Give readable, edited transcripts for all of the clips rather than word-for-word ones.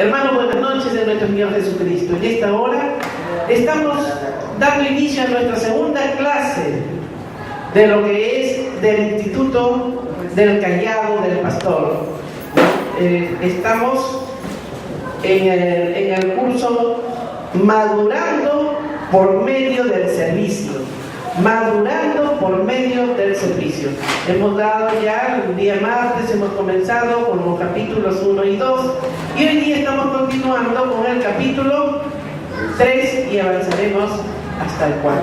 Hermanos, buenas noches de nuestro Señor Jesucristo. En esta hora estamos dando inicio a nuestra segunda clase de lo que es del Instituto del Callado del Pastor. Estamos en el curso Madurando por medio del servicio. Madurando por medio del servicio. Hemos dado ya el día martes, hemos comenzado con los capítulos 1 y 2 y hoy día estamos continuando con el capítulo 3 y avanzaremos hasta el 4.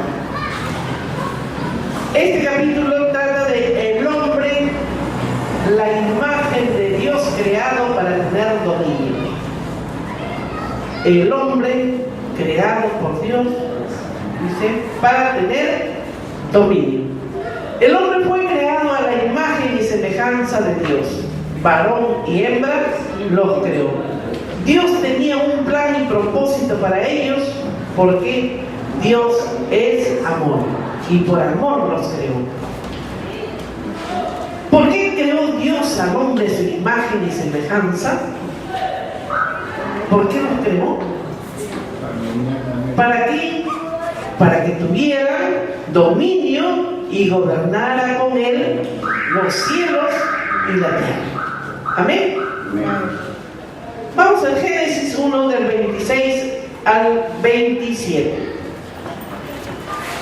Este capítulo trata de el hombre, la imagen de Dios creado para tener dominio. El hombre creado por Dios, dice, para tener dominio. El hombre fue creado a la imagen y semejanza de Dios. Varón y hembra los creó. Dios tenía un plan y propósito para ellos porque Dios es amor y por amor los creó. ¿Por qué creó Dios al hombre a su imagen y semejanza? ¿Por qué los creó? ¿Para qué? Para que tuvieran dominio y gobernara con él los cielos y la tierra. ¿Amén? Vamos al Génesis 1 del 26 al 27.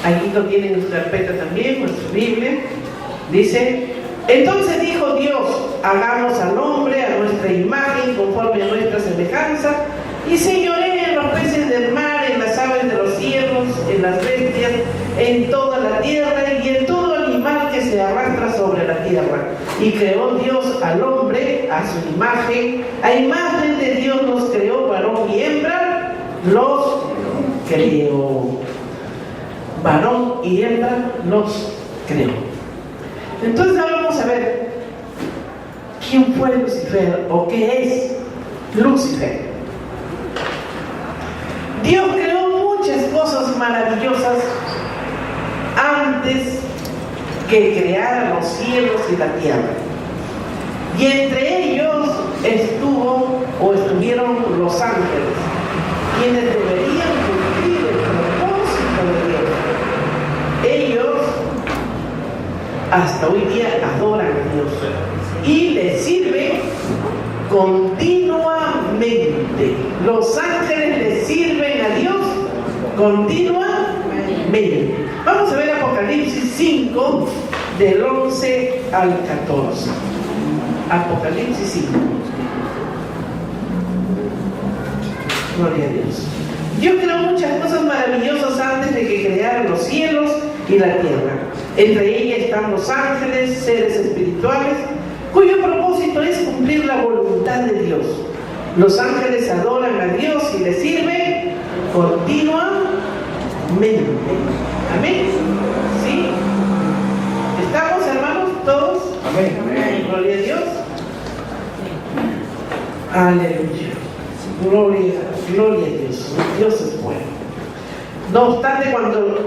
Ahí lo tienen en su carpeta también, en su Biblia. Dice: entonces dijo Dios, hagamos al hombre a nuestra imagen, conforme a nuestra semejanza, y señoree en los peces del mar, en las aves de los cielos, en las bestias, en toda la tierra y en todo animal que se arrastra sobre la tierra. Y creó Dios al hombre a su imagen, a imagen de Dios los creó, varón y hembra los creó. Varón y hembra los creó. Entonces ahora vamos a ver quién fue Lucifer o qué es Lucifer. Dios creó muchas cosas maravillosas antes que creara los cielos y la tierra. Y entre ellos estuvieron los ángeles, quienes deberían cumplir el propósito de Dios. Ellos hasta hoy día adoran a Dios y le sirven continuamente. Los ángeles le sirven a Dios continuamente. Vamos a ver Apocalipsis 5 del 11 al 14. Apocalipsis 5. Gloria a Dios. Dios creó muchas cosas maravillosas antes de que creara los cielos y la tierra. Entre ellas están los ángeles, seres espirituales, cuyo propósito es cumplir la voluntad de Dios. Los ángeles adoran a Dios y le sirven continuamente. ¿Amén? ¿Sí? ¿Estamos, hermanos, todos? Amén. Amén. Gloria a Dios. Aleluya. Gloria a Dios. Dios es bueno. No obstante,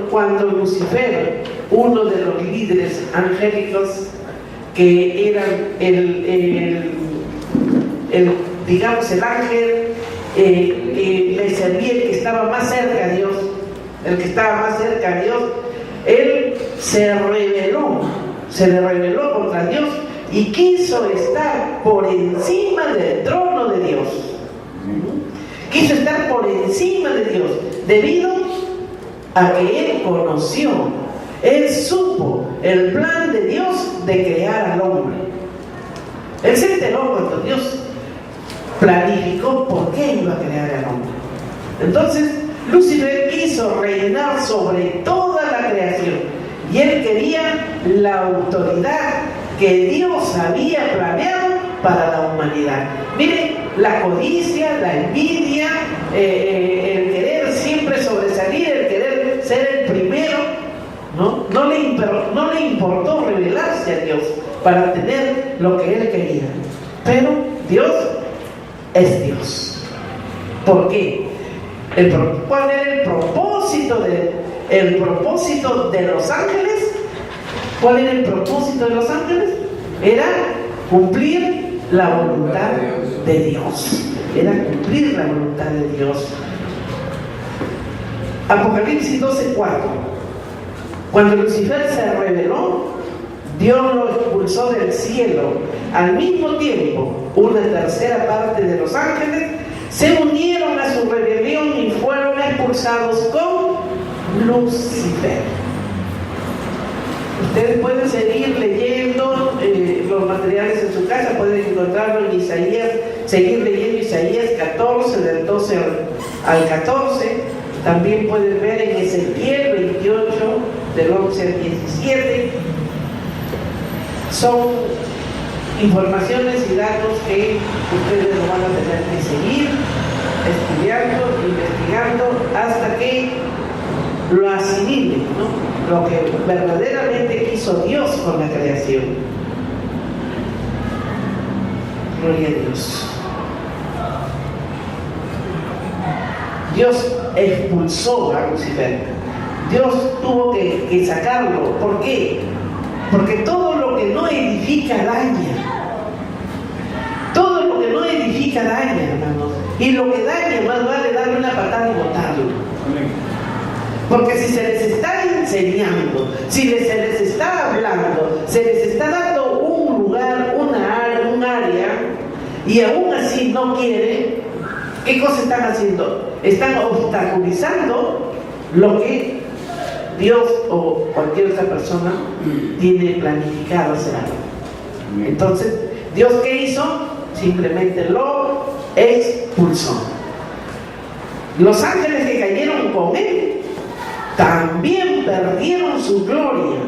cuando Lucifer, uno de los líderes angélicos, que eran digamos el ángel, le servía, el que estaba más cerca a Dios, él se le rebeló contra Dios y quiso estar por encima del trono de Dios. Quiso estar por encima de Dios debido a que él conoció, él supo el plan de Dios de crear al hombre. Él se enteró cuando Dios planificó por qué iba a crear al hombre. Entonces Lucifer quiso reinar sobre toda la creación y él quería la autoridad que Dios había planeado para la humanidad. Mire, la codicia, la envidia, el querer siempre sobresalir, el querer ser el primero, no le importó rebelarse a Dios para tener lo que él quería. Pero Dios es Dios. ¿Por qué? ¿Cuál era el propósito de los ángeles? ¿Cuál era el propósito de los ángeles? Era cumplir la voluntad de Dios. Era cumplir la voluntad de Dios. Apocalipsis 12:4. Cuando Lucifer se rebeló, Dios lo expulsó del cielo. Al mismo tiempo, una tercera parte de los ángeles se unieron a su rebelión y fueron expulsados con Lucifer. Ustedes pueden seguir leyendo los materiales en su casa, pueden encontrarlo en Isaías, seguir leyendo Isaías 14, del 12 al 14. También pueden ver en Ezequiel 28, del 11 al 17. Son informaciones y datos que ustedes no van a tener que seguir estudiando, investigando, hasta que lo asimilen, ¿no? Lo que verdaderamente quiso Dios con la creación. Gloria a Dios. Dios expulsó a Lucifer. Dios tuvo que sacarlo. ¿Por qué? Porque todo lo que no edifica daña. Todo lo que no edifica daña, hermanos. Y lo que daña, más vale darle una patada y botarlo. Porque si se les está enseñando, si se les está hablando, se les está dando un lugar, un área, y aún así no quieren, ¿qué cosa están haciendo? Están obstaculizando lo que Dios o cualquier otra persona tiene planificado hacer algo. Entonces, ¿Dios qué hizo? Simplemente lo expulsó. Los ángeles que cayeron con él también perdieron su gloria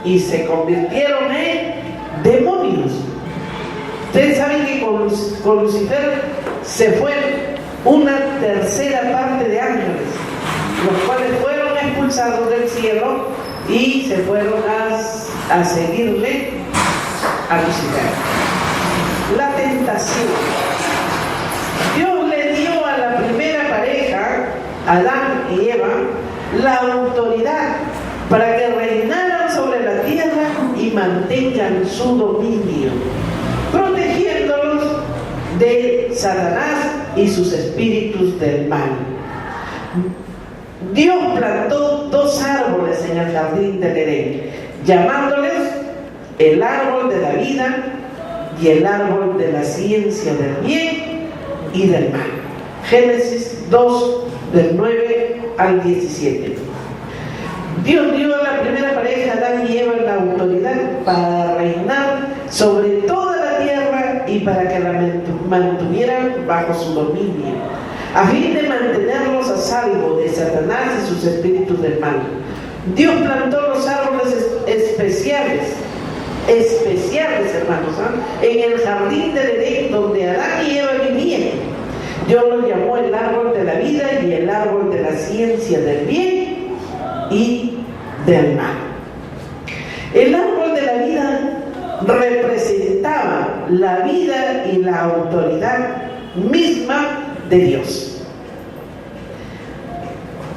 y se convirtieron en demonios. Ustedes saben que con Lucifer se fue una tercera parte de ángeles, los cuales fueron expulsados del cielo y se fueron a seguirle a Lucifer. La tentación. Dios le dio a la primera pareja, Adán y Eva, la autoridad para que reinaran sobre la tierra y mantengan su dominio, protegiéndolos de Satanás y sus espíritus del mal. Dios plantó dos árboles en el jardín del Edén, llamándoles el árbol de la vida y el árbol de la ciencia del bien y del mal. Génesis 2, del 9 al 17. Dios dio a la primera pareja, Adán y Eva, la autoridad para reinar sobre toda la tierra y para que la mantuvieran bajo su dominio, a fin de mantenerlos a salvo de Satanás y sus espíritus del mal. Dios plantó los árboles especiales, hermanos, en el jardín del Edén, donde Adán y Eva vivían. Dios los llamó el árbol de la vida y el árbol de la ciencia del bien y del mal. El árbol de la vida representaba la vida y la autoridad misma de Dios.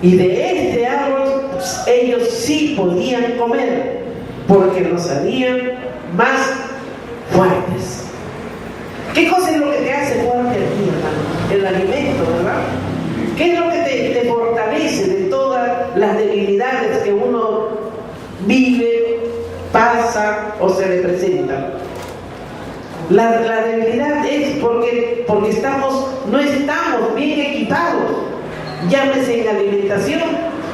Y de este árbol ellos sí podían comer, porque los harían más fuertes. ¿Qué cosa es lo que te hace fuerte a ti, hermano? El alimento, ¿verdad? ¿Qué es lo que te fortalece de todas las debilidades que uno vive, pasa o se le presenta? La debilidad es porque no estamos bien equipados, llámese en alimentación,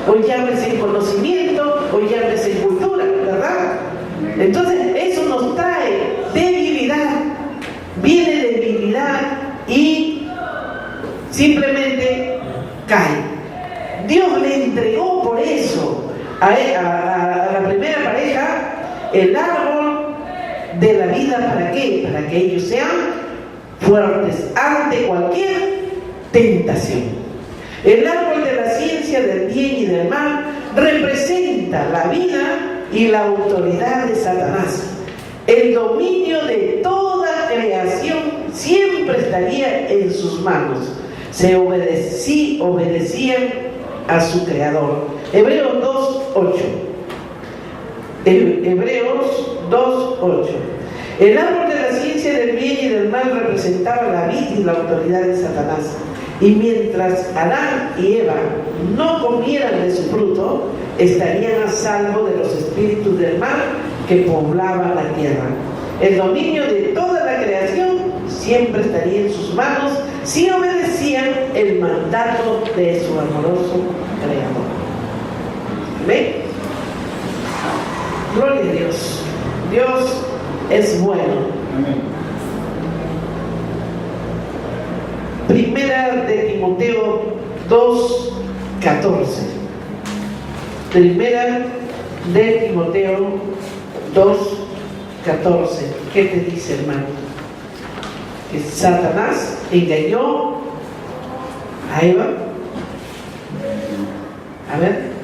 o llámese en conocimiento, o llámese en cultura, ¿verdad? Entonces eso nos trae debilidad, viene debilidad y simplemente cae. Dios le entregó por eso a la primera pareja el árbol de la vida. ¿Para qué? Para que ellos sean fuertes ante cualquier tentación. El árbol de la ciencia del bien y del mal representa la vida y la autoridad de Satanás. El dominio de toda creación siempre estaría en sus manos. Si obedecían a su creador. Hebreos 2:8. Hebreos 2:8. El árbol de la ciencia ciencia del bien y del mal representaba la vida y la autoridad de Satanás. Y mientras Adán y Eva no comieran de su fruto, estarían a salvo de los espíritus del mal que poblaban la tierra. El dominio de toda la creación siempre estaría en sus manos si obedecían el mandato de su amoroso Creador. ¿Ven? Gloria a Dios. Dios es bueno. Amén. Primera de Timoteo 2:14. Primera de Timoteo 2:14. ¿Qué te dice, hermano? Que Satanás engañó a Eva. A ver.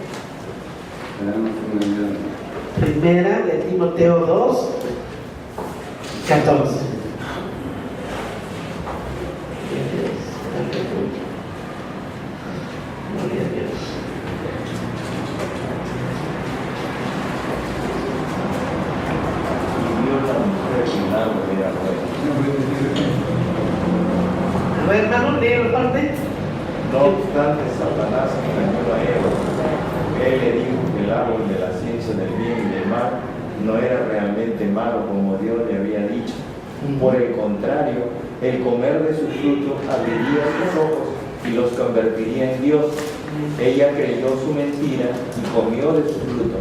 Primera de Timoteo 2:14. Gloria a Dios. A ver, hermano, lee la parte. No obstante, Satanás engañó a Eva. Él le dijo que el árbol de la ciencia del bien y del mal no era realmente malo como Dios le había dicho. Por el contrario, el comer de su fruto abriría sus ojos y los convertiría en Dios. Ella creyó su mentira y comió de su fruto.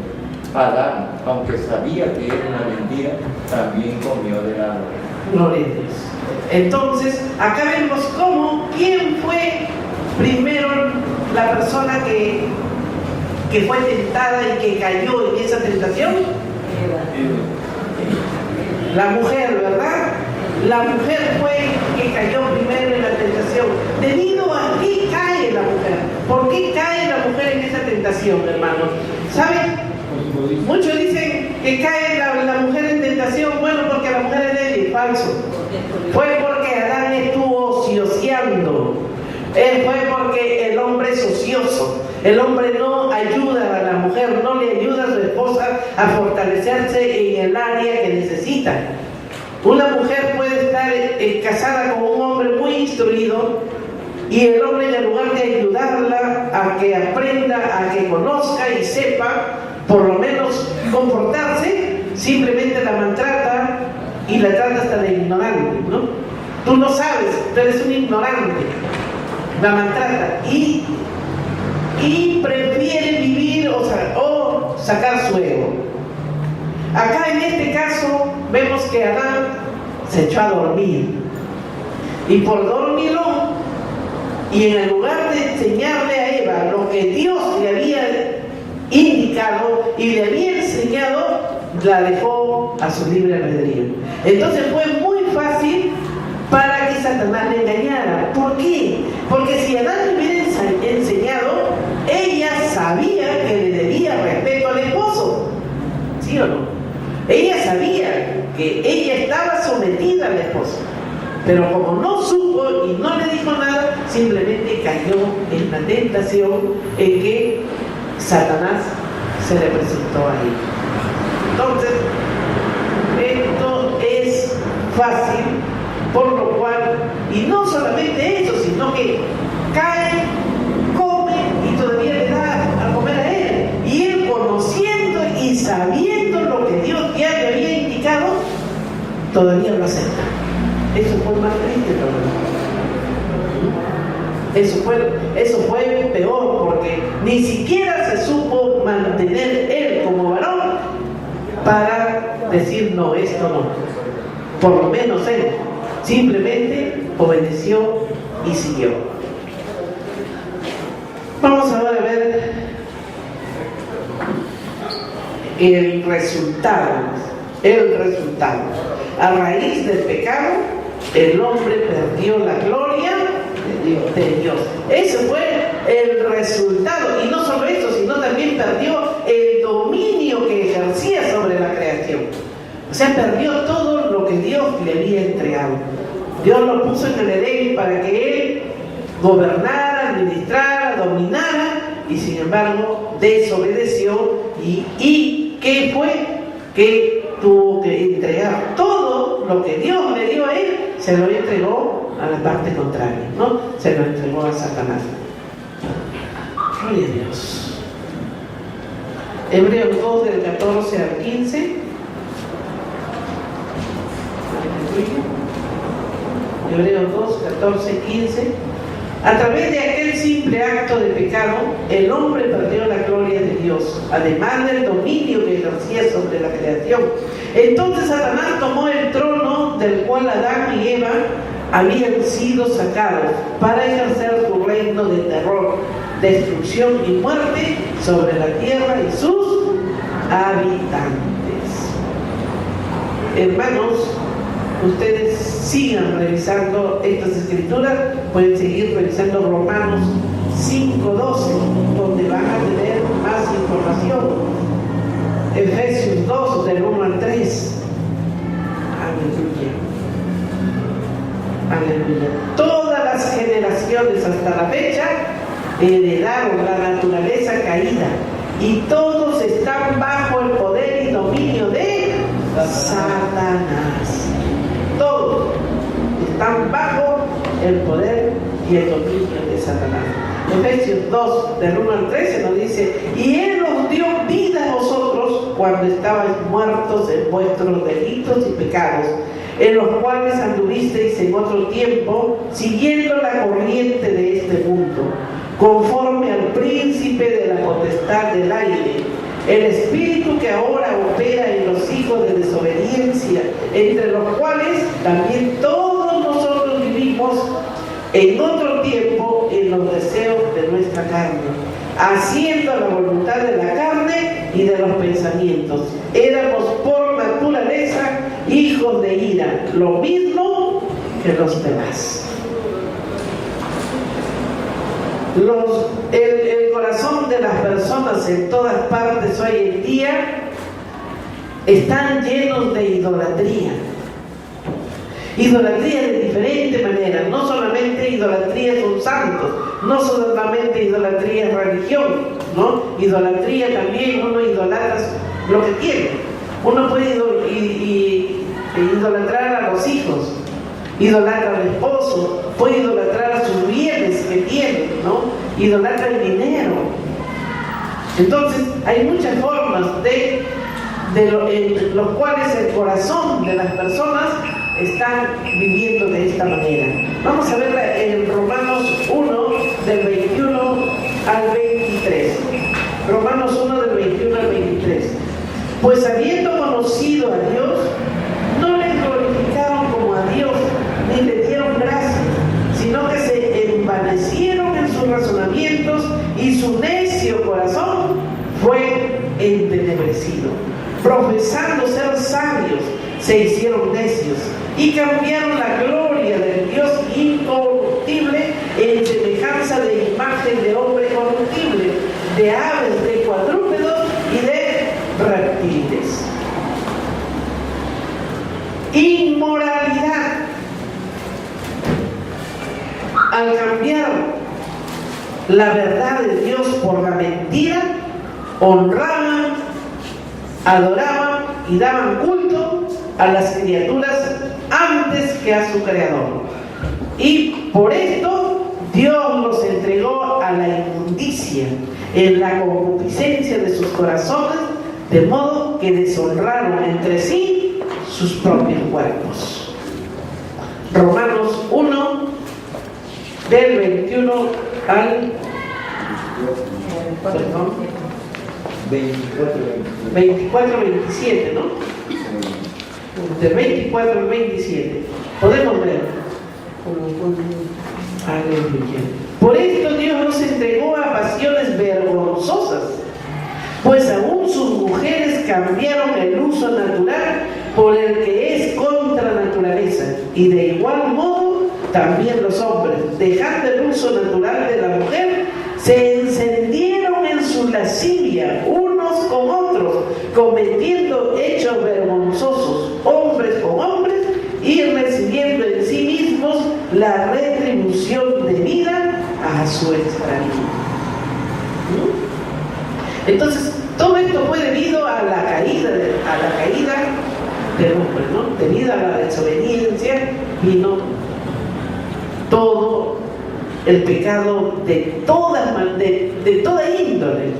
Adán, aunque sabía que era una mentira, también comió del árbol. Gloria a Dios. Entonces, acá vemos quién fue primero la persona que fue tentada y que cayó en esa tentación. La mujer, ¿verdad? La mujer fue que cayó primero en la tentación. ¿Debido a qué cae la mujer? ¿Por qué cae la mujer en esa tentación, hermanos? ¿Saben? Muchos dicen que cae la mujer en tentación, bueno, porque la mujer es débil. Falso. Fue porque Adán estuvo ocioseando. Fue porque el hombre es ocioso. El hombre no ayuda a la mujer, no le ayuda a su esposa a fortalecerse en el área que necesita. Una mujer puede estar casada con un hombre muy instruido y el hombre, en lugar de ayudarla a que aprenda, a que conozca y sepa por lo menos comportarse, simplemente la maltrata y la trata hasta de ignorante, ¿no? Tú no sabes, tú eres un ignorante. La maltrata y prefiere vivir o sacar su ego. Acá en este caso vemos que Adán se echó a dormir y por dormirlo, y en el lugar de enseñarle a Eva lo que Dios le había indicado y le había enseñado, la dejó a su libre albedrío. Entonces fue muy fácil para que Satanás le engañara. ¿Por qué? Porque si Adán le hubiera enseñado, ella sabía que le debía respeto al esposo. ¿Sí o no? Ella sabía que ella estaba sometida al esposo. Pero como no supo y no le dijo nada, simplemente cayó en la tentación en que Satanás se le presentó a ella. Entonces, esto es fácil, por lo cual, y no solamente eso, sino que cae, come y todavía le da a comer a él. Y él, conociendo y sabiendo lo que Dios ya le había indicado, todavía lo acepta. Eso fue más triste, ¿no? Eso fue peor, porque ni siquiera se supo mantener él como varón para decir no, esto no. Por lo menos él simplemente obedeció y siguió. Vamos ahora a ver el resultado. A raíz del pecado, el hombre perdió la gloria de Dios. Ese fue el resultado. Y no solo eso, sino también perdió el dominio que ejercía sobre la creación. O sea, perdió todo lo que Dios le había entregado. Dios lo puso en el Edén para que él gobernara, administrara, dominara, y sin embargo desobedeció. ¿Y qué fue? Que tuvo que entregar todo lo que Dios le dio a él, se lo entregó a la parte contraria, ¿no? Se lo entregó a Satanás. Gloria a Dios. Hebreos 2 del 14 al 15. Hebreos 2, 14, 15. A través de aquel simple acto de pecado, el hombre perdió la gloria de Dios, además del dominio que ejercía sobre la creación. Entonces Satanás tomó el trono del cual Adán y Eva habían sido sacados para ejercer su reino de terror, destrucción y muerte sobre la tierra y sus habitantes. Hermanos, ustedes sigan revisando estas escrituras, pueden seguir revisando Romanos 5:12, donde van a tener más información. Efesios 2, del 1 al 3. Aleluya. Aleluya. Todas las generaciones hasta la fecha heredaron la naturaleza caída y todos están bajo el poder y dominio de Satanás. Todos están bajo el poder y el dominio de Satanás. Efesios 2, del 1 al 13 nos dice: y Él os dio vida a vosotros cuando estabais muertos en vuestros delitos y pecados, en los cuales anduvisteis en otro tiempo, siguiendo la corriente de este mundo, conforme al príncipe de la potestad del aire, el espíritu que ahora opera en los hijos de desobediencia, entre los cuales también todos nosotros vivimos en otro tiempo en los deseos de nuestra carne, haciendo la voluntad de la carne y de los pensamientos. Éramos por naturaleza hijos de ira, lo mismo que los demás. El corazón de las personas en todas partes hoy en día están llenos de idolatría. Idolatría de diferente manera, no solamente idolatría son santos, no solamente idolatría es religión, ¿no? Idolatría también, uno idolatra lo que tiene. Uno puede idolatrar a los hijos, idolatra al esposo, puede idolatrar a sus bienes que tiene, ¿no? Idolatra el dinero. Entonces, hay muchas formas en los cuales el corazón de las personas están viviendo de esta manera. Vamos a ver en Romanos 1, del 21 al 23. Romanos 1, del 21 al 23. Pues habiendo conocido a Dios, no le glorificaron como a Dios, ni le dieron gracias, sino que se envanecieron en sus razonamientos y su necio corazón fue entenebrecido. Profesando ser sabios, se hicieron necios y cambiaron la gloria del Dios incorruptible en semejanza de imagen de hombre corruptible, de aves, de cuadrúpedos y de reptiles. Inmoralidad. Al cambiar la verdad de Dios por la mentira, honraban, adoraban y daban culto a las criaturas antes que a su creador. Y por esto Dios los entregó a la inmundicia en la concupiscencia de sus corazones, de modo que deshonraron entre sí sus propios cuerpos. Romanos 1, del 21 al 24-27, ¿no? Del 24 al 27. Podemos ver. Aleluya. Por esto Dios nos entregó a pasiones vergonzosas, pues aún sus mujeres cambiaron el uso natural por el que es contra naturaleza, y de igual modo también los hombres, dejando el uso natural de la mujer, se encendieron en su lascivia unos con otros, cometiendo hechos vergonzosos, hombres con hombres, y recibiendo en sí mismos la retribución debida a su extravío. Entonces, todo esto fue debido a la caída del hombre, ¿no? Debido a la desobediencia vino todo el pecado de toda índole.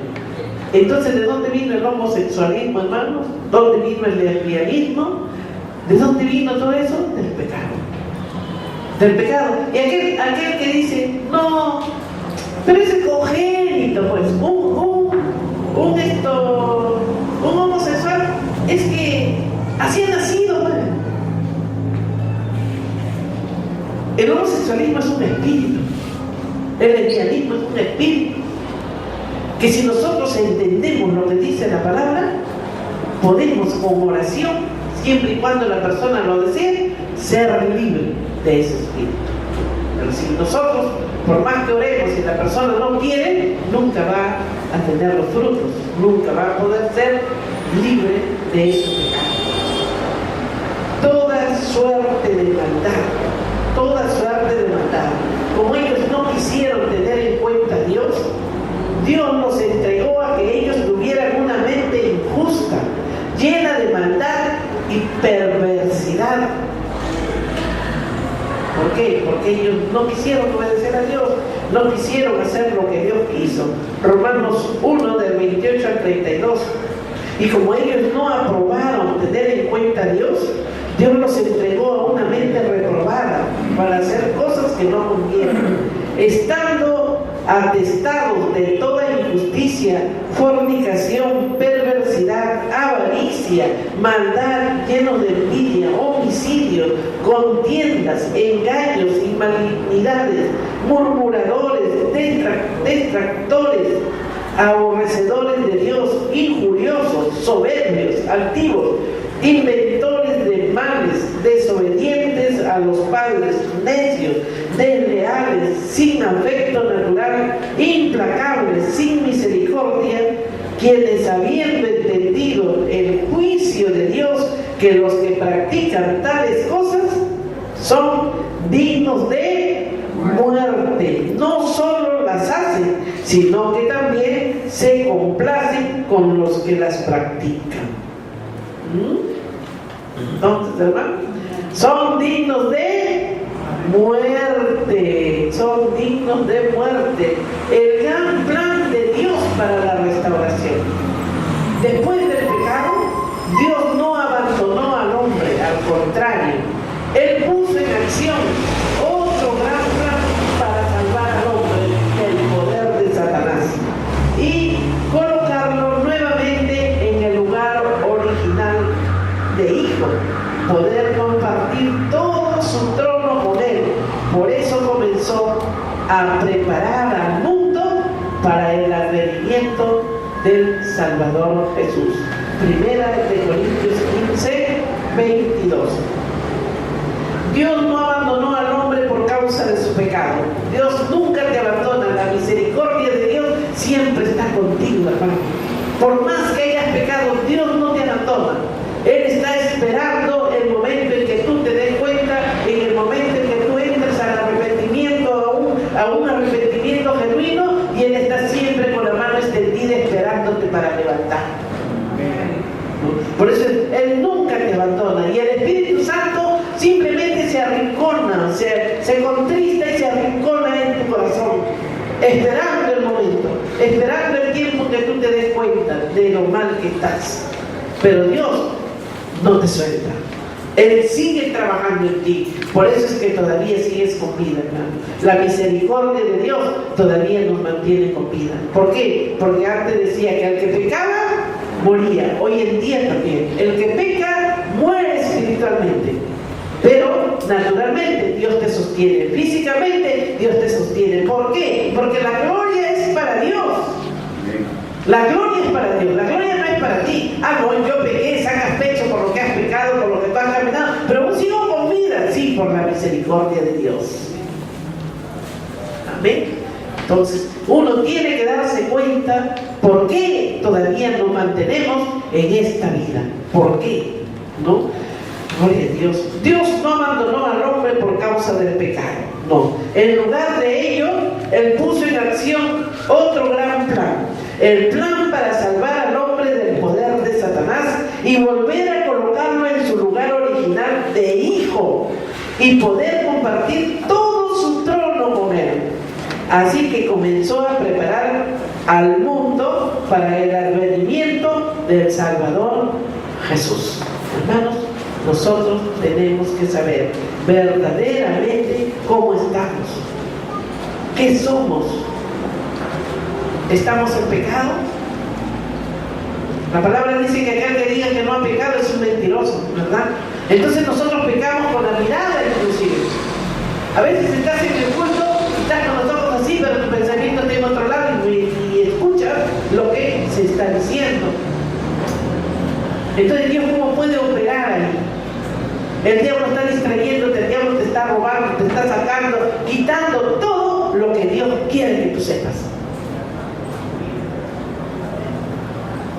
Entonces, ¿de dónde vino el homosexualismo, hermanos? ¿Dónde vino el lesbianismo? ¿De dónde vino todo eso? Del pecado. Del pecado. Y aquel que dice, no, pero ese es congénito, pues, un homosexual, es que así ha nacido, pues. El homosexualismo es un espíritu. El lesbianismo es un espíritu. Que si nosotros entendemos lo que dice la palabra, podemos con oración, siempre y cuando la persona lo desee, ser libre de ese espíritu. Pero si nosotros, por más que oremos, si la persona no quiere, nunca va a tener los frutos, nunca va a poder ser libre de ese pecado. Toda suerte de maldad, como ellos no quisieron tener en cuenta a Dios, Dios nos entregó a que ellos tuvieran una mente injusta, llena de maldad y perversidad. ¿Por qué? Porque ellos no quisieron obedecer a Dios, no quisieron hacer lo que Dios quiso. Romanos 1, del 28 al 32. Y como ellos no aprobaron tener en cuenta a Dios, Dios los entregó a una mente reprobada para hacer cosas que no convienen, estando atestados de toda injusticia, fornicación, perversidad, avaricia, maldad, llenos de envidia, homicidios, contiendas, engaños y malignidades, murmuradores, detractores, aborrecedores de Dios, injuriosos, soberbios, altivos, inventores de males, desobedientes a los padres, necios, desleales, sin afecto natural, implacables, sin misericordia, quienes habiendo entendido el juicio de Dios, que los que practican tales cosas son dignos de muerte, no solo las hacen, sino que también se complacen con los que las practican. Entonces, hermano, son dignos de muerte, son dignos de muerte. El gran plan de Dios para la restauración. Después del pecado, Dios no abandonó al hombre, al contrario, Él puso en acción otro gran plan para salvar al hombre del poder de Satanás y colocarlo nuevamente en el lugar original de hijo, poder compartir todo su trono con él. Por eso comenzó a preparar al mundo para el advenimiento del Salvador Jesús. Primera de Corintios 15, 22. Dios no abandonó al hombre por causa de su pecado. Dios nunca te abandona. La misericordia de Dios siempre está contigo, hermano. Por más que hayas pecado, Dios no te abandona. Él está esperando el momento en que tú te des cuenta, en el momento en que tú entres al arrepentimiento, a un arrepentimiento genuino, y Él está siempre con la mano extendida esperándote para levantar. Por eso Él nunca te abandona. Y el Espíritu Santo simplemente se arrincona, se contrista y se arrincona en tu corazón, esperando el momento, esperando el tiempo que tú te des cuenta de lo mal que estás. Pero Dios no te suelta. Él sigue trabajando en ti. Por eso es que todavía sigues con vida, hermano. La misericordia de Dios todavía nos mantiene con vida. ¿Por qué? Porque antes decía que al que pecaba, moría. Hoy en día también. El que peca, muere espiritualmente. Pero naturalmente Dios te sostiene. Físicamente Dios te sostiene. ¿Por qué? Porque la gloria es para Dios. La gloria es para Dios, la gloria no es para ti. No, yo pequé, sacas pecho por lo que has pecado, por lo que tú has caminado, pero aún sigo con vida, sí, por la misericordia de Dios. Amén. Entonces, uno tiene que darse cuenta por qué todavía nos mantenemos en esta vida. ¿Por qué? ¿No? Gloria a Dios. Dios no abandonó al hombre por causa del pecado. No. En lugar de ello, Él puso en acción otro gran plan. El plan para salvar al hombre del poder de Satanás y volver a colocarlo en su lugar Hijo y poder compartir todo su trono con Él. Así que comenzó a preparar al mundo para el advenimiento del Salvador Jesús. Hermanos, nosotros tenemos que saber verdaderamente cómo estamos, qué somos. ¿Estamos en pecado? La palabra dice que aquel que diga que no ha pecado es un mentiroso, ¿verdad? Entonces nosotros pecamos con la mirada inclusive. A veces estás en el culto, estás con los ojos así, pero tu pensamiento está en otro lado y escuchas lo que se está diciendo. Entonces Dios, ¿cómo puede operar ahí? El diablo está distrayéndote, el diablo te está robando, te está sacando, quitando todo lo que Dios quiere que tú sepas.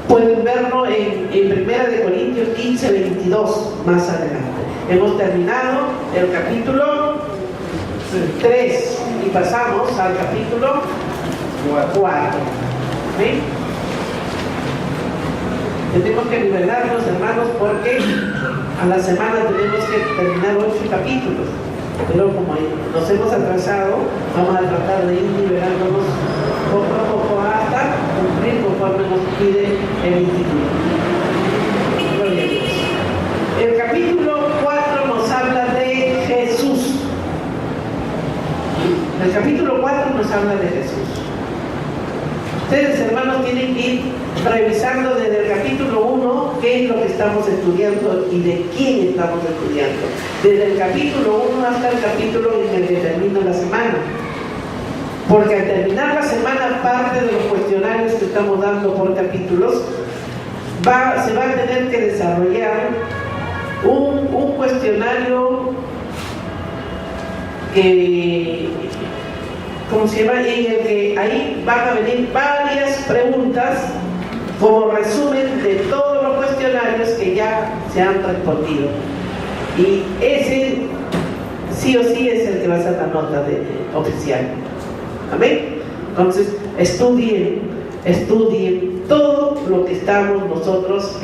Pueden verlo en 1 Corintios 15, 22, más adelante. Hemos terminado el capítulo 3 y pasamos al capítulo 4. ¿Sí? Tenemos que liberarnos, hermanos, porque a la semana tenemos que terminar 8 capítulos. Pero como nos hemos atrasado, vamos a tratar de ir liberándonos poco a poco hasta cumplir conforme nos pide el instituto. Gloria a Dios. El capítulo 4 nos habla de Jesús. El capítulo 4 nos habla de Jesús. Ustedes, hermanos, tienen que ir revisando desde el capítulo 1 qué es lo que estamos estudiando y de quién estamos estudiando. Desde el capítulo 1 hasta el capítulo en el que termina la semana. Porque al terminar la semana, parte de los cuestionarios que estamos dando por capítulos, se va a tener que desarrollar un cuestionario ¿cómo se llama? En el que ahí van a venir varias preguntas como resumen de todos los cuestionarios que ya se han respondido. Y ese sí o sí es el que va a ser la nota oficial. Amén. Entonces, estudien todo lo que estamos nosotros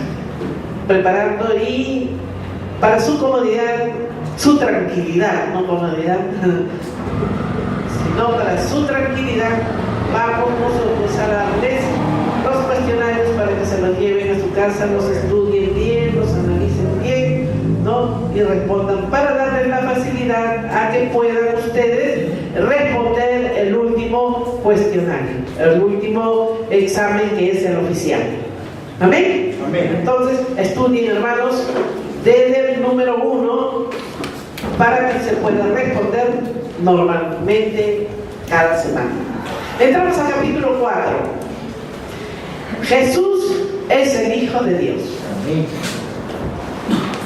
preparando y para su comodidad, su tranquilidad, no comodidad, sino para su tranquilidad, vamos nosotros a darles los cuestionarios para que se los lleven a su casa, los estudien bien, los analicen bien, ¿no? Y respondan para darles la facilidad a que puedan ustedes responder el último cuestionario, el último examen que es el oficial. ¿Amén? Amén. Entonces, estudien, hermanos, desde el número 1 para que se pueda responder normalmente cada semana. Entramos al capítulo 4. Jesús es el Hijo de Dios. Amén.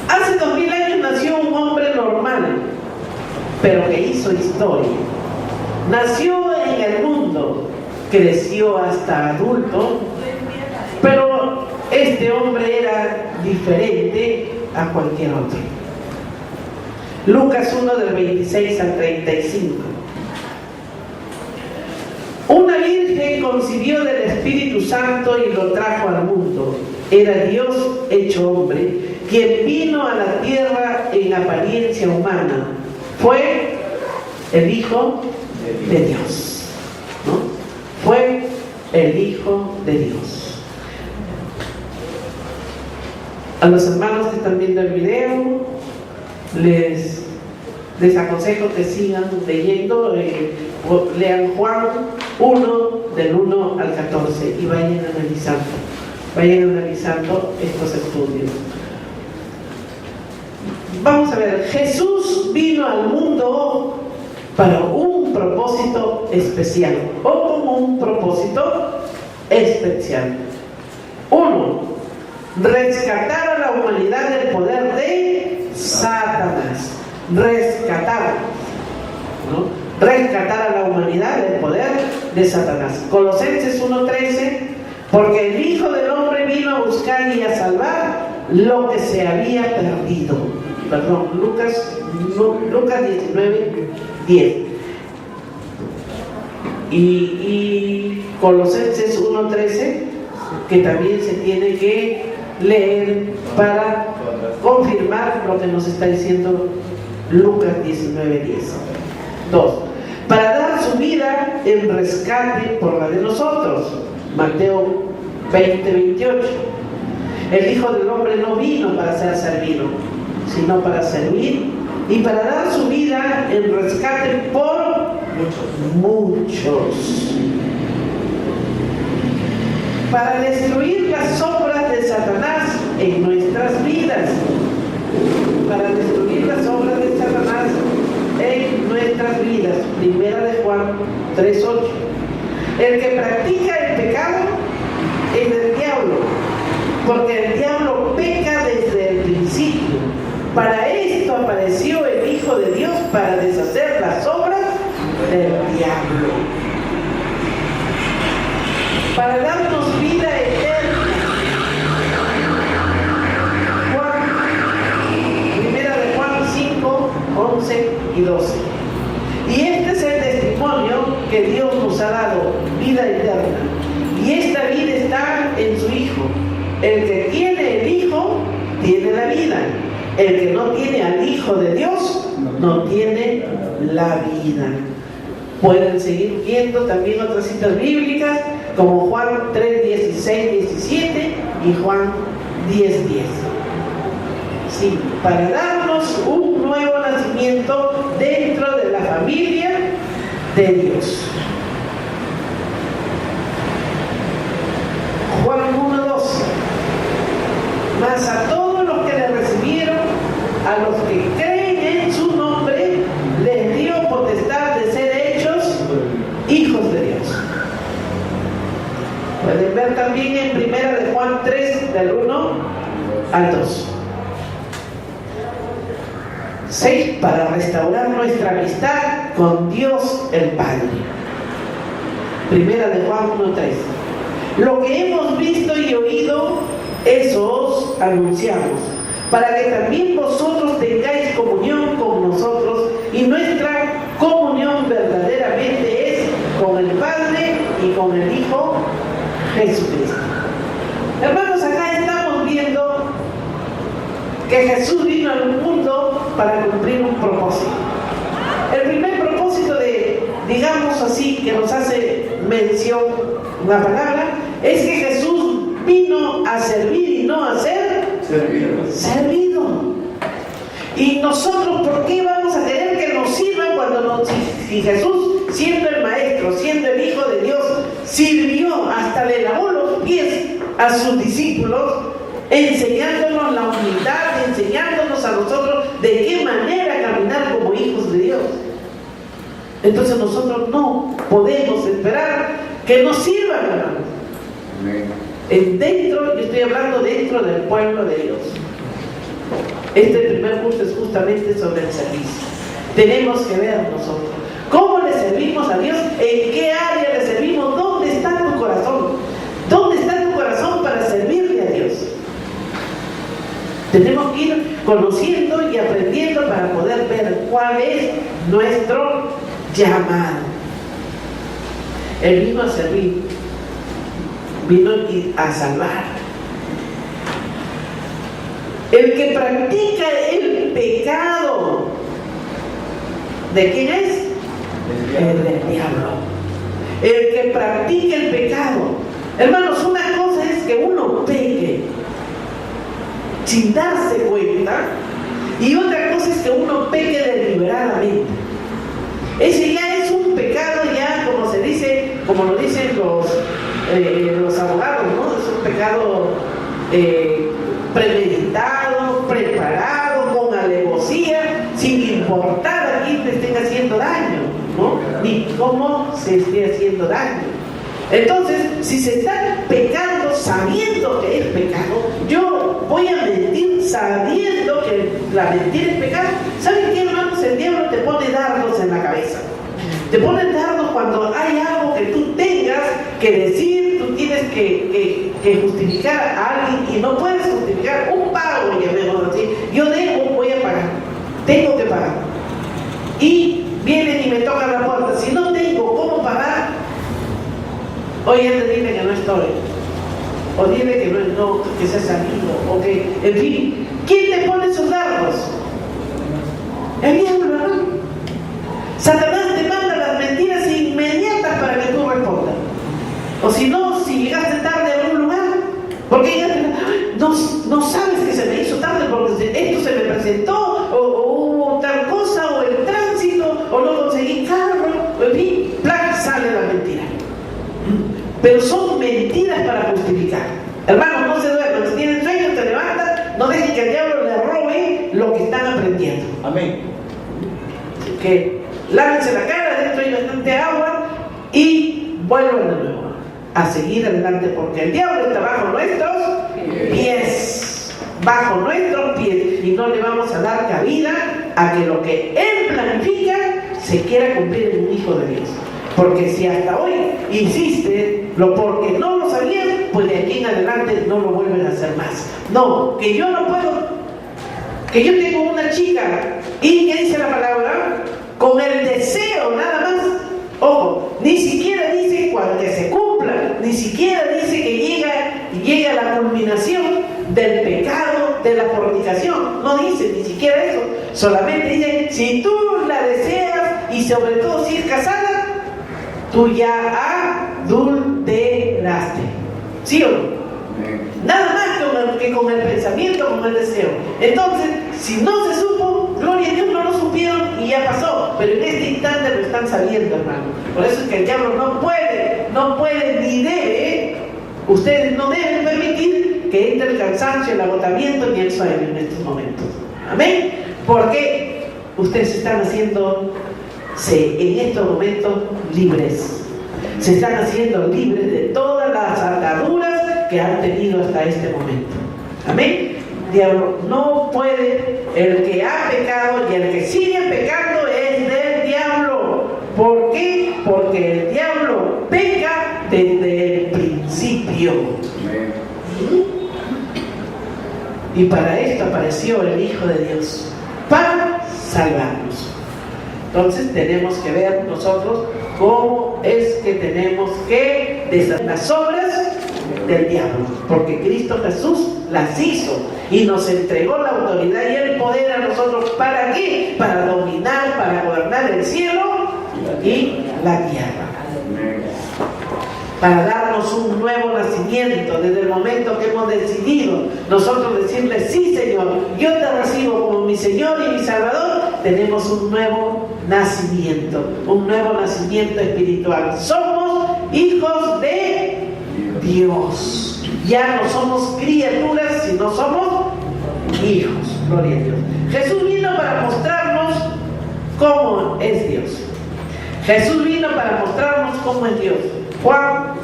Hace 2000 años nació un hombre normal, pero que hizo historia. Nació en el mundo, creció hasta adulto, pero este hombre era diferente a cualquier otro. Lucas 1 del 26 al 35. Una virgen concibió del Espíritu Santo y lo trajo al mundo. Era Dios hecho hombre, quien vino a la tierra en apariencia humana. Fue el Hijo de Dios, ¿no? Fue el Hijo de Dios. A los hermanos que están viendo el video, les aconsejo que sigan leyendo, lean Juan 1 del 1 al 14 y vayan analizando estos estudios. Vamos a ver, Jesús vino al mundo para un propósito especial o como un propósito especial. 1. Rescatar a la humanidad del poder de Satanás. Rescatar a la humanidad del poder de Satanás. Colosenses 1:13, porque el Hijo del Hombre vino a buscar y a salvar lo que se había perdido. Perdón, Lucas 19:10. Y Colosenses 1:13, que también se tiene que leer para confirmar lo que nos está diciendo Lucas 19:10. 2. Para dar su vida en rescate por la de nosotros. Mateo 20:28. El Hijo del Hombre no vino para ser servido, sino para servir y para dar su vida en rescate por muchos. Para destruir las obras de Satanás en nuestras vidas. Para destruir las obras de Satanás en nuestras vidas. Primera de Juan 3:8. El que practica el pecado es del diablo, porque el diablo peca desde el principio. Para esto apareció el Hijo de Dios, para deshacer las obras del diablo, para darnos vida eterna. Primera de Juan 5:11 y 12. Y este es el testimonio que Dios nos ha dado, vida eterna. Y esta vida está en su Hijo. El que tiene el Hijo, tiene la vida. El que no tiene al Hijo de Dios, no tiene la vida. Pueden seguir viendo también otras citas bíblicas, como Juan 3:16-17 y Juan 10:10. Sí, para darnos un nuevo nacimiento dentro de la familia de Dios. Juan 1:2. Mas a todos los que le recibieron, a los que creen en su nombre, les dio potestad de ser hechos hijos de Dios. Pueden ver también en Primera de Juan 3, del 1 al 2. 6. Para restaurar nuestra amistad con Dios el Padre. Primera de Juan 1:3. Lo que hemos visto y oído, eso os anunciamos, para que también vosotros tengáis comunión con nosotros, y nuestra comunión verdaderamente es con el Padre y con el Hijo Jesucristo. Hermanos, acá estamos viendo que Jesús vino al mundo para cumplir un propósito. El primer propósito digamos así, que nos hace mención una palabra, es que Jesús vino a servir y no a ser servido. Y nosotros, ¿por qué vamos a querer que nos sirvan si Jesús, siendo el Maestro, siendo el Hijo de Dios, sirvió, hasta le lavó los pies a sus discípulos, enseñándonos la humildad, enseñándonos a nosotros de qué manera caminar como hijos de Dios? Entonces nosotros no podemos esperar que nos sirvan, hermanos. Yo estoy hablando dentro del pueblo de Dios. Este primer curso es justamente sobre el servicio. Tenemos que ver nosotros cómo le servimos a Dios, en qué área le servimos, dónde está tu corazón, dónde está tu corazón para servirle a Dios. Tenemos que ir conociendo y aprendiendo para poder ver cuál es nuestro llamado. Él vino a servir, vino a salvar. El que practica el pecado, ¿de quién es? El del diablo. El que practica el pecado. Hermanos, una cosa es que uno peque sin darse cuenta, y otra cosa es que uno peque deliberadamente. Ese ya es un pecado, ya como se dice, como lo dicen los abogados, ¿no? Es un pecado premeditado, preparado, con alevosía, sin importar a quién le estén haciendo daño, ¿no? Ni cómo se esté haciendo daño. Entonces, si se está pecando sabiendo que es pecado, yo voy a mentir sabiendo que la mentira es pecado. ¿Saben qué, hermanos? El diablo te pone dardos en la cabeza. Te pone dardos cuando hay algo que tú tengas que decir, tú tienes que justificar a alguien y no puedes justificar un pago, llamémoslo así. Yo debo, voy a pagar, tengo que pagar. Y vienen y me tocan la puerta. Si no tengo cómo pagar, oye, dime que no estoy, o dime que no que seas amigo, o que, en fin, ¿quién te pone esos dardos? El diablo, hermano. Satanás te manda las mentiras inmediatas para que tú respondas. O si no, si llegaste tarde a algún lugar, porque ya no sabes que se me hizo tarde porque esto se me presentó, o hubo tal cosa, o el tránsito, o no conseguí carro, en fin, sale la mentira. Pero son mentiras para justificar. Hermanos, no se duerman. Si tienen sueño, se levantan. No dejen que el diablo les robe lo que están aprendiendo. Amén. Que lávense la cara, dentro hay bastante agua y vuelvan de nuevo a seguir adelante, porque el diablo está bajo nuestros pies. Bajo nuestros pies. Y no le vamos a dar cabida a que lo que él planifica se quiera cumplir en un hijo de Dios. Porque si hasta hoy hiciste lo porque no lo sabías, pues de aquí en adelante no lo vuelven a hacer más. No, que yo no puedo, que yo tengo una chica y ¿qué dice la palabra? Con el deseo nada más. Ojo, ni siquiera dice cuando se cumpla, ni siquiera dice que llega a la culminación del pecado, de la fornicación. No dice ni siquiera eso. Solamente dice, si tú la deseas y sobre todo si es casada, tú ya adulteraste. ¿Sí o no? Nada más que con el pensamiento, con el deseo. Entonces, si no se supo, gloria a Dios, no lo supieron y ya pasó. Pero en este instante lo están sabiendo, hermano. Por eso es que el diablo no puede ni debe, ustedes no deben permitir que entre el cansancio, el agotamiento ni el sueño en estos momentos. Amén. Porque ustedes están haciendo en estos momentos libres. Se están haciendo libres de todas las ataduras que han tenido hasta este momento. Amén. Diablo no puede. El que ha pecado y el que sigue pecando es del diablo. ¿Por qué? Porque el diablo peca desde el principio. Y para esto apareció el Hijo de Dios, para salvarnos. Entonces tenemos que ver nosotros cómo es que tenemos que deshacer las obras del diablo, porque Cristo Jesús las hizo y nos entregó la autoridad y el poder a nosotros. ¿Para qué? Para dominar, para gobernar el cielo y la tierra, para darnos un nuevo nacimiento. Desde el momento que hemos decidido nosotros decirle, sí Señor, yo te recibo como mi Señor y mi Salvador, tenemos un nuevo nacimiento espiritual. Somos hijos de Dios. Ya no somos criaturas, sino somos hijos. Gloria a Dios. Jesús vino para mostrarnos cómo es Dios. Jesús vino para mostrarnos cómo es Dios. Juan,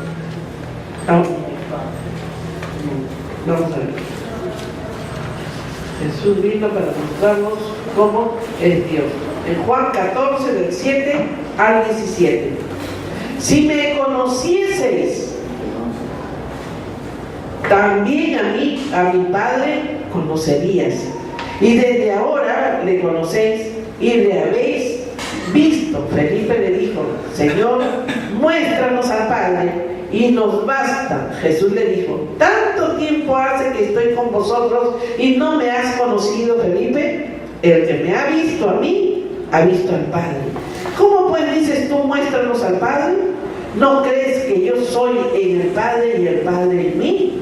vamos a ver. Jesús vino para mostrarnos cómo es Dios. En Juan 14, del 7 al 17. Si me conocieseis, también a mí, a mi Padre, conocerías. Y desde ahora le conocéis y le habéis visto. Felipe le dijo, Señor, muéstranos al Padre y nos basta. Jesús le dijo, ¿tanto tiempo hace que estoy con vosotros y no me has conocido, Felipe? El que me ha visto a mí, ha visto al Padre. ¿Cómo pues dices tú, muéstranos al Padre? ¿No crees que yo soy en el Padre y el Padre en mí?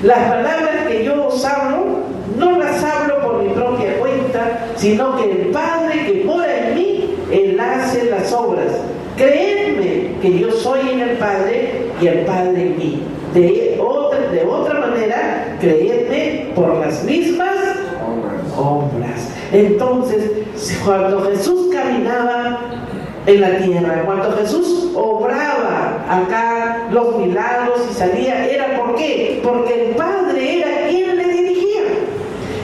Las palabras que yo os hablo, no las hablo por mi propia cuenta, sino que el Padre que mora en mí, Él hace las obras. Creedme que yo soy en el Padre y el Padre en mí. De otra manera, creedme por las mismas obras. Entonces, cuando Jesús caminaba en la tierra, cuando Jesús obraba acá los milagros y salía, ¿era por qué? Porque el Padre era quien le dirigía.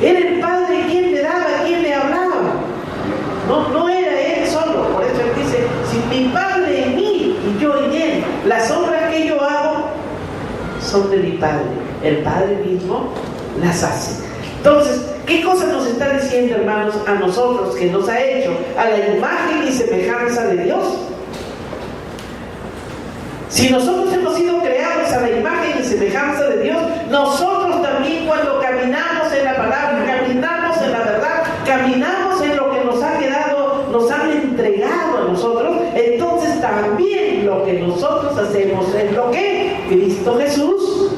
Era el Padre quien le daba, quien le hablaba. No era Él solo. Por eso Él dice, si mi Padre en mí y yo en Él, las obras que yo hago son de mi Padre. El Padre mismo las hace. Entonces, ¿qué cosa nos está diciendo, hermanos, a nosotros que nos ha hecho a la imagen y semejanza de Dios? Si nosotros hemos sido creados a la imagen y semejanza de Dios, nosotros también cuando caminamos en la palabra, caminamos en la verdad, caminamos en lo que nos ha quedado nosotros, entonces también lo que nosotros hacemos es lo que Cristo Jesús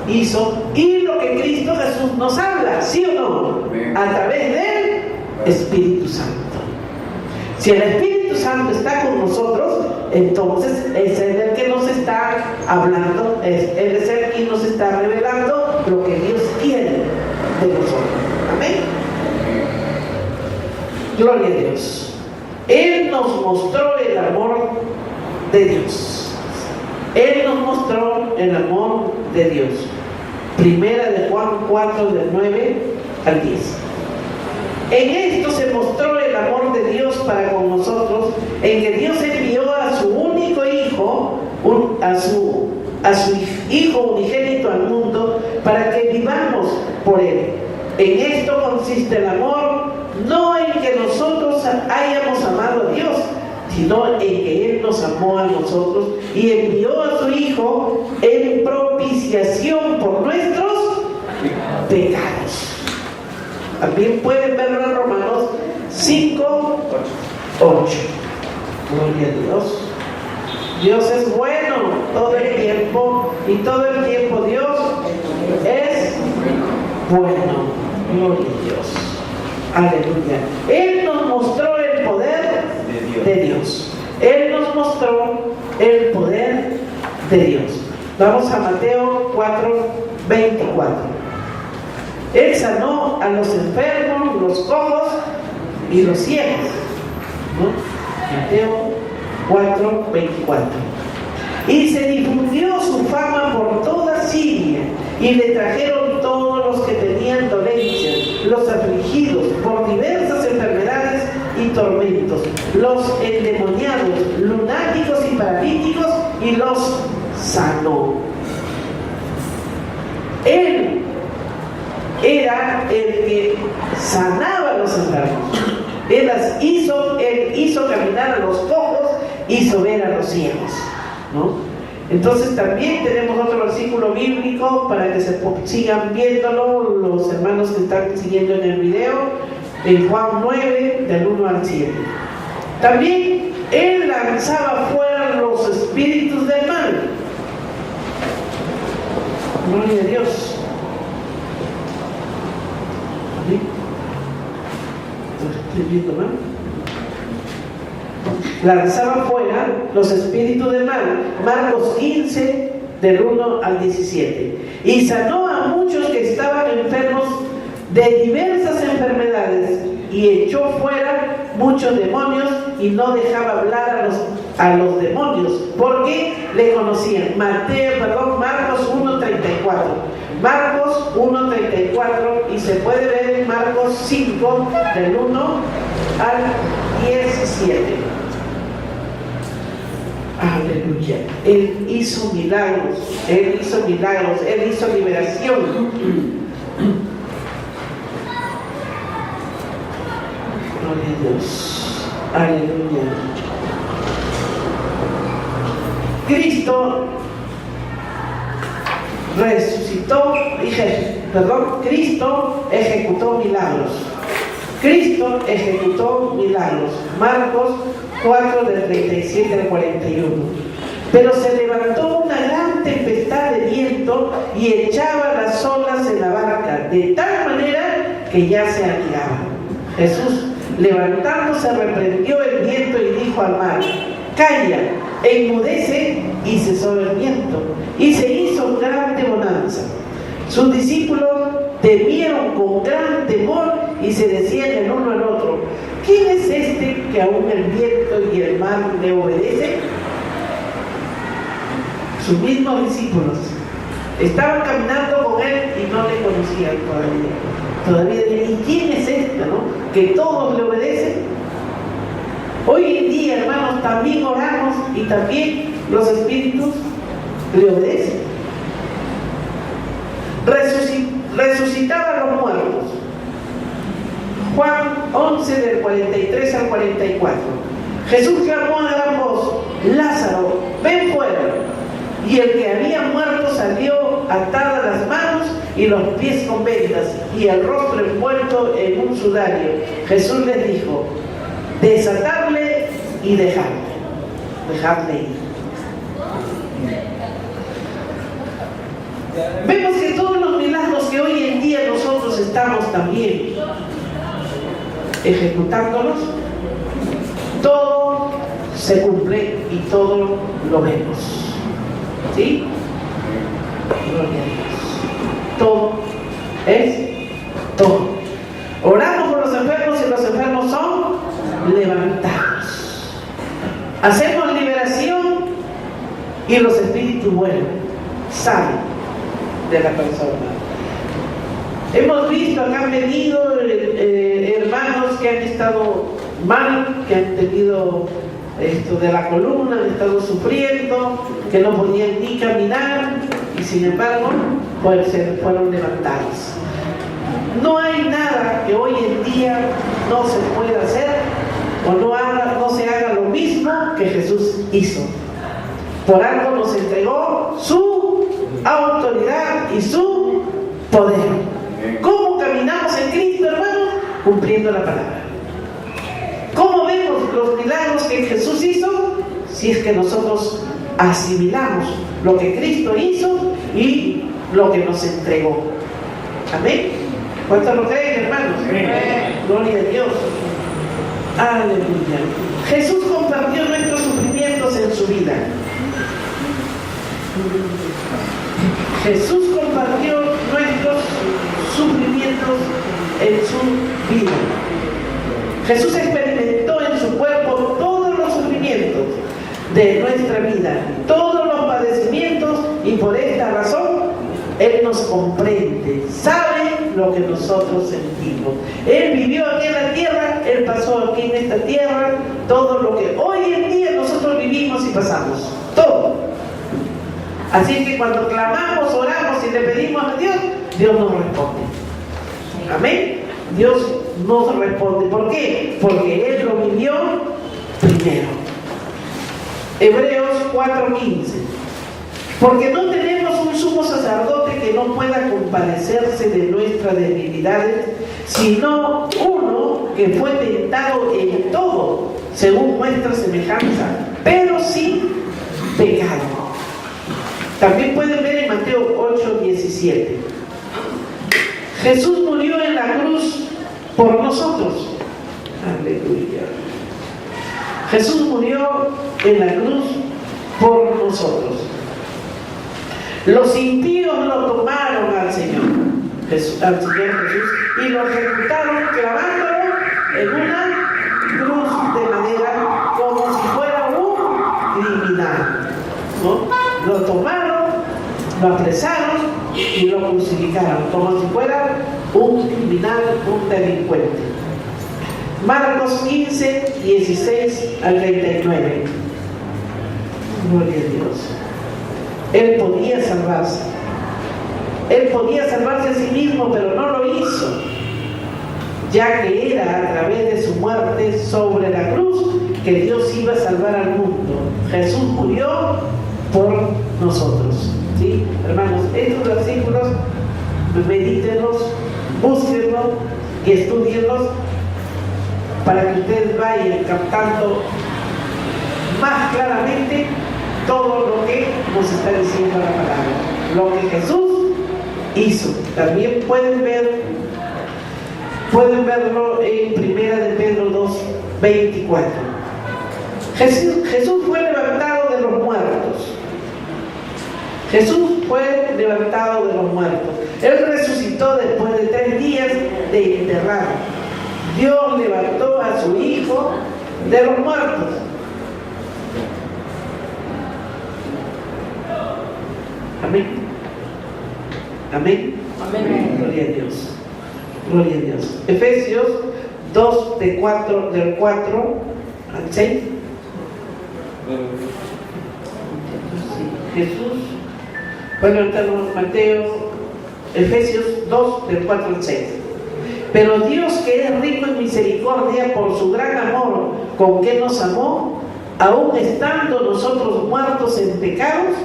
hizo y lo que Cristo Jesús nos habla, ¿sí o no? A través del Espíritu Santo. Si el Espíritu Santo está con nosotros, entonces es Él el que nos está hablando, Él es el que nos está revelando lo que Dios quiere de nosotros. Amén. Gloria a Dios. Él nos mostró el amor de Dios. Él nos mostró el amor de Dios. Primera de Juan 4, del 9 al 10. En esto se mostró el amor de Dios para con nosotros, en que Dios envió a su único Hijo, a su Hijo unigénito al mundo, para que vivamos por Él. En esto consiste el amor, no en que nosotros hayamos amado a Dios, sino en que Él nos amó a nosotros y envió a su Hijo en propiciación por nuestros pecados. También pueden verlo en Romanos 5, 8. Gloria a Dios. Dios es bueno todo el tiempo y todo el tiempo Dios es bueno. Gloria a Dios. Aleluya. Él nos mostró el poder de Dios. Él nos mostró el poder de Dios. Vamos a Mateo 4, 24. Él sanó a los enfermos, los cojos y los ciegos, ¿no? Mateo 4, 24. Y se difundió su fama por toda Siria, y le trajeron todos los que tenían dolencias, los afligidos por diversas enfermedades y tormentos, los endemoniados, lunáticos y paralíticos, y los sanó. Él era el que sanaba a los enfermos. Él hizo caminar a los cojos, hizo ver a los ciegos, ¿no? Entonces también tenemos otro versículo bíblico para que se sigan viéndolo los hermanos que están siguiendo en el video, en Juan 9, del 1 al 7. También Él lanzaba fuera los espíritus del mal. Gloria a Dios. ¿Estoy viendo mal? Lanzaba fuera los espíritus de mal. Marcos 15, del 1 al 17. Y sanó a muchos que estaban enfermos de diversas enfermedades, y echó fuera muchos demonios, y no dejaba hablar a los demonios, porque le conocían. Marcos 1:34. Marcos 1:34, y se puede ver en Marcos 5, del 1 al 17. Aleluya. Él hizo milagros, Él hizo liberación. Gloria a Dios. Aleluya. Cristo Cristo ejecutó milagros. Cristo ejecutó milagros. Marcos 4, del 37 al 41. Pero se levantó una gran tempestad de viento y echaba las olas en la barca, de tal manera que ya se anegaba. Jesús, levantándose, reprendió el viento y dijo al mar: calla, enmudece, y cesó el viento, y se hizo grande bonanza. Sus discípulos temieron con gran temor y se decían el uno al otro: ¿quién es este que aún el viento y el mar le obedecen? Sus mismos discípulos estaban caminando con él y no le conocían todavía. ¿Y quién es este, no? Que todos le obedecen. Hoy en día, hermanos, también oramos y también los espíritus le obedecen. Resucitaba a los muertos. Juan 11, del 43 al 44. Jesús clamó a gran voz: Lázaro, ven fuera. Y el que había muerto salió, atadas las manos y los pies con vendas, y el rostro envuelto en un sudario. Jesús les dijo: desatadle y dejarle ir. Vemos que todos los milagros que hoy en día nosotros estamos también ejecutándolos, todo se cumple y todo lo vemos. ¿Sí? Gloria a Dios. Todo es todo. Oramos por los enfermos y los enfermos son levantados. Hacemos liberación y los espíritus buenos salen de la persona. Hemos visto acá, han venido hermanos que han estado mal, que han tenido esto de la columna, han estado sufriendo, que no podían ni caminar y sin embargo pues, fueron levantados. No hay nada que hoy en día no se pueda hacer o no se haga lo mismo que Jesús hizo. Por algo nos entregó su autoridad y su poder. ¿Cómo caminamos en Cristo, hermanos? Cumpliendo la palabra. ¿Cómo vemos los milagros que Jesús hizo? Si es que nosotros asimilamos lo que Cristo hizo y lo que nos entregó. Amén. ¿Cuántos lo creen, hermanos? Amén. Gloria a Dios. Aleluya. Jesús compartió nuestros sufrimientos en su vida. Jesús compartió nuestros sufrimientos en su vida. Jesús experimentó en su cuerpo todos los sufrimientos de nuestra vida, todos los padecimientos, y por esta razón Él nos comprende, sabe lo que nosotros sentimos. Él vivió aquí en la tierra, Él pasó aquí en esta tierra, todo lo que hoy en día nosotros vivimos y pasamos, todo. Así que cuando clamamos, oramos y le pedimos a Dios, Dios nos responde. Amén. Dios nos responde. ¿Por qué? Porque Él lo vivió primero. Hebreos 4:15. Porque no tenemos un sumo sacerdote que no pueda compadecerse de nuestras debilidades, sino uno que fue tentado en todo, según nuestra semejanza, pero sin pecado. También pueden ver en Mateo 8:17. Jesús murió en la cruz por nosotros. Aleluya. Jesús murió en la cruz por nosotros. Los impíos lo tomaron al Señor Jesús, y lo ejecutaron clavándolo en una cruz de madera como si fuera un criminal, ¿no? Lo tomaron, lo apresaron y lo crucificaron como si fuera un criminal, un delincuente. Marcos 15:16-39. Gloria a Dios. Él podía salvarse. Él podía salvarse a sí mismo, pero no lo hizo, ya que era a través de su muerte sobre la cruz que Dios iba a salvar al mundo. Jesús murió por nosotros. ¿Sí? Hermanos, estos versículos, medítenlos, búsquenlos y estudienlos para que ustedes vayan captando más claramente todo lo que nos está diciendo la palabra, lo que Jesús hizo. También pueden verlo en 1 de Pedro 2:24. Jesús fue levantado de los muertos. Jesús fue levantado de los muertos. Él resucitó después de 3 días de enterrado. Dios levantó a su Hijo de los muertos. Amén. Amén. Amén. Gloria a Dios. Gloria a Dios. Efesios 2, del 4 al 6. Jesús. Bueno, entonces Mateo, Efesios 2, del 4 al 6. Pero Dios, que es rico en misericordia por su gran amor con que nos amó, aun estando nosotros muertos en pecados,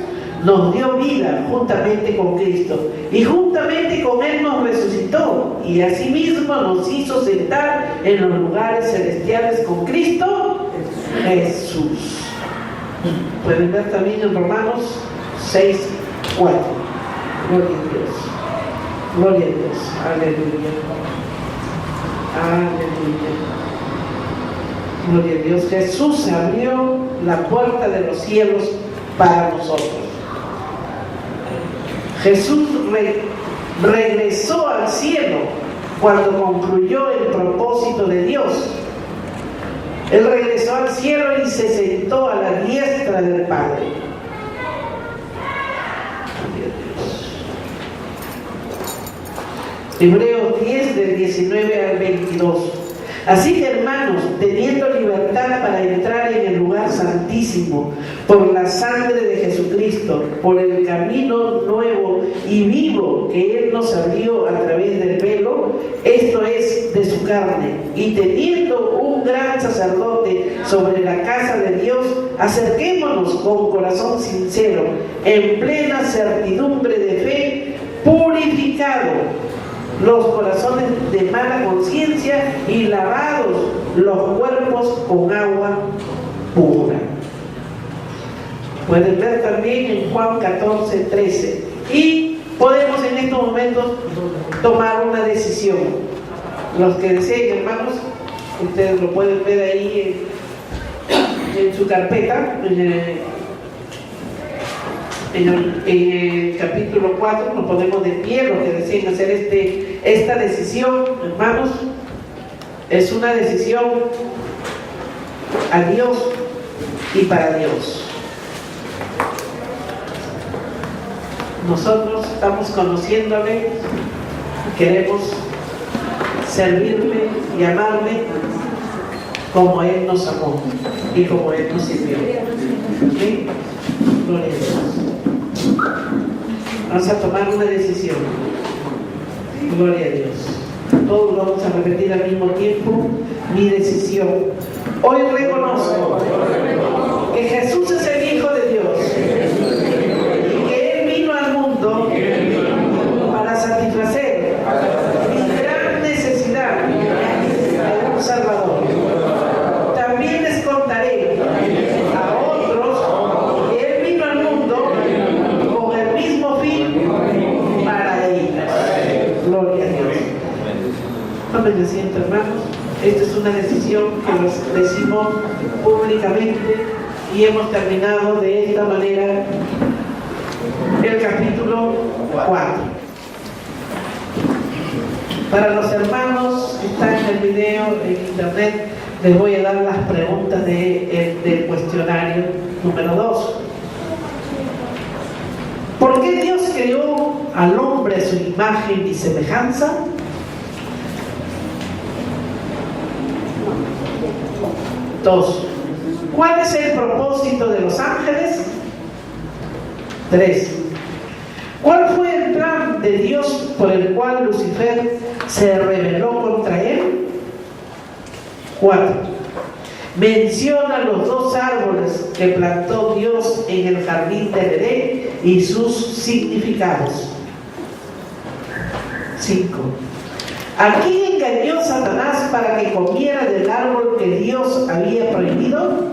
nos dio vida juntamente con Cristo, y juntamente con Él nos resucitó, y asimismo nos hizo sentar en los lugares celestiales con Cristo Jesús. Pueden ver también en Romanos 6:4. Gloria a Dios. Gloria a Dios. Aleluya. Aleluya. Gloria a Dios. Jesús abrió la puerta de los cielos para nosotros. Jesús regresó al cielo cuando concluyó el propósito de Dios. Él regresó al cielo y se sentó a la diestra del Padre. Hebreos 10, del 19 al 22. Así que, hermanos, teniendo libertad para entrar en el lugar santísimo por la sangre de Jesucristo, por el camino nuevo y vivo que Él nos abrió a través del velo, esto es, de su carne, y teniendo un gran sacerdote sobre la casa de Dios, acerquémonos con corazón sincero, en plena certidumbre de fe, purificado los corazones de mala conciencia y lavados los cuerpos con agua pura. Pueden ver también en Juan 14:13. Y podemos en estos momentos tomar una decisión. Los que deseen, hermanos, ustedes lo pueden ver ahí en su carpeta, en el capítulo 4, nos ponemos de pie. Los que deseen hacer esta decisión, hermanos, es una decisión a Dios y para Dios. Nosotros estamos conociéndole, queremos servirle y amarle como Él nos amó y como Él nos sirvió. ¿Sí? Gloria a Dios. Vamos a tomar una decisión. Gloria a Dios. Todos vamos a repetir al mismo tiempo. Mi decisión. Hoy reconozco que Jesús es el Hijo de Dios y que Él vino al mundo para satisfacer mi gran necesidad de un Salvador. También les contaré a otros que Él vino al mundo con el mismo fin para ellos. Gloria a Dios. Tomen asiento, hermanos. Esta es una decisión que nos decimos públicamente y hemos terminado de esta manera el capítulo 4. Para los hermanos que están en el video en internet, les voy a dar las preguntas del cuestionario número 2. ¿Por qué Dios creó al hombre a su imagen y semejanza? 2. ¿Cuál es el propósito de los ángeles? 3. ¿Cuál fue el plan de Dios por el cual Lucifer se rebeló contra él? 4. Menciona los 2 árboles que plantó Dios en el jardín del Edén y sus significados. 5. ¿A quién engañó Satanás para que comiera del árbol que Dios había prohibido?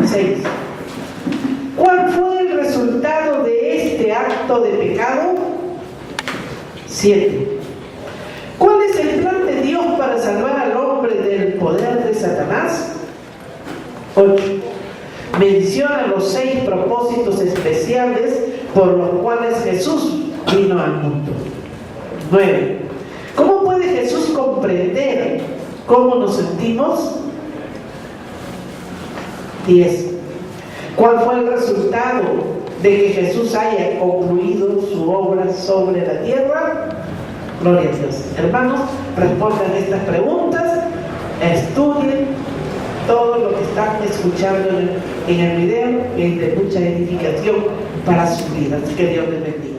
6. ¿Cuál fue el resultado de este acto de pecado? 7. ¿Cuál es el plan de Dios para salvar al hombre del poder de Satanás? 8. Menciona los 6 propósitos especiales por los cuales Jesús vino al mundo. 9. ¿Cómo puede Jesús comprender cómo nos sentimos? 10. ¿Cuál fue el resultado de que Jesús haya concluido su obra sobre la tierra? Gloria a Dios. Hermanos, respondan estas preguntas, estudien todo lo que están escuchando en el video, y es de mucha edificación para sus vidas. Que Dios les bendiga.